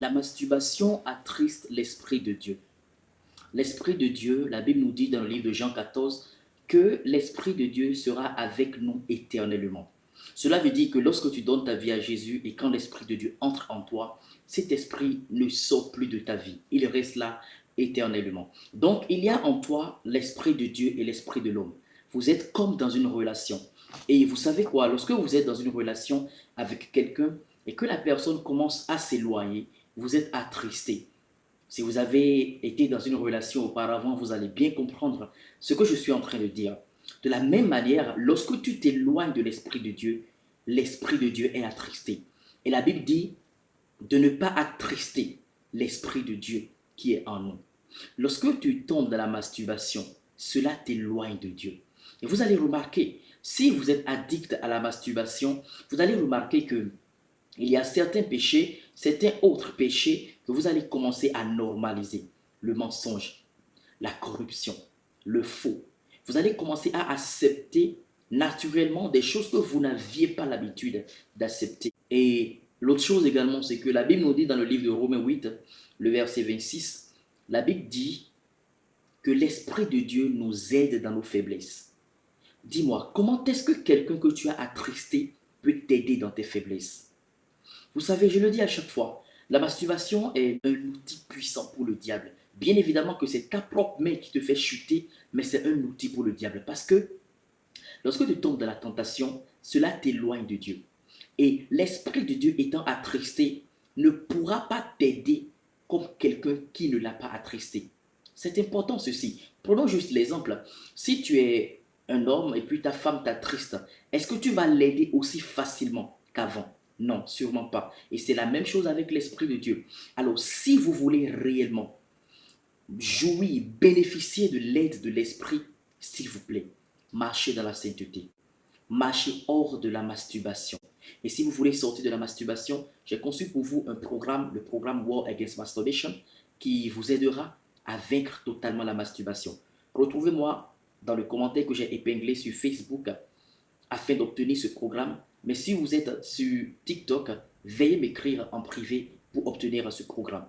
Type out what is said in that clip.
La masturbation attriste l'Esprit de Dieu. L'Esprit de Dieu, la Bible nous dit dans le livre de Jean 14 que l'Esprit de Dieu sera avec nous éternellement. Cela veut dire que lorsque tu donnes ta vie à Jésus et quand l'Esprit de Dieu entre en toi, cet esprit ne sort plus de ta vie. Il reste là éternellement. Donc, il y a en toi l'Esprit de Dieu et l'Esprit de l'homme. Vous êtes comme dans une relation. Et vous savez quoi? Lorsque vous êtes dans une relation avec quelqu'un et que la personne commence à s'éloigner, vous êtes attristé. Si vous avez été dans une relation auparavant, vous allez bien comprendre ce que je suis en train de dire. De la même manière, lorsque tu t'éloignes de l'Esprit de Dieu est attristé. Et la Bible dit de ne pas attrister l'Esprit de Dieu qui est en nous. Lorsque tu tombes dans la masturbation, cela t'éloigne de Dieu. Et vous allez remarquer, si vous êtes addict à la masturbation, vous allez remarquer que il y a certains péchés, certains autres péchés que vous allez commencer à normaliser. Le mensonge, la corruption, le faux. Vous allez commencer à accepter naturellement des choses que vous n'aviez pas l'habitude d'accepter. Et l'autre chose également, c'est que la Bible nous dit dans le livre de Romains 8, le verset 26, la Bible dit que l'Esprit de Dieu nous aide dans nos faiblesses. Dis-moi, comment est-ce que quelqu'un que tu as attristé peut t'aider dans tes faiblesses? Vous savez, je le dis à chaque fois, la masturbation est un outil puissant pour le diable. Bien évidemment que c'est ta propre main qui te fait chuter, mais c'est un outil pour le diable. Parce que lorsque tu tombes dans la tentation, cela t'éloigne de Dieu. Et l'Esprit de Dieu étant attristé, ne pourra pas t'aider comme quelqu'un qui ne l'a pas attristé. C'est important ceci. Prenons juste l'exemple. Si tu es un homme et puis ta femme t'attriste, est-ce que tu vas l'aider aussi facilement qu'avant? Non, sûrement pas. Et c'est la même chose avec l'Esprit de Dieu. Alors, si vous voulez réellement jouir, bénéficier de l'aide de l'Esprit, s'il vous plaît, marchez dans la sainteté. Marchez hors de la masturbation. Et si vous voulez sortir de la masturbation, j'ai conçu pour vous un programme, le programme War Against Masturbation, qui vous aidera à vaincre totalement la masturbation. Retrouvez-moi dans le commentaire que j'ai épinglé sur Facebook afin d'obtenir ce programme. Mais si vous êtes sur TikTok, veuillez m'écrire en privé pour obtenir ce programme.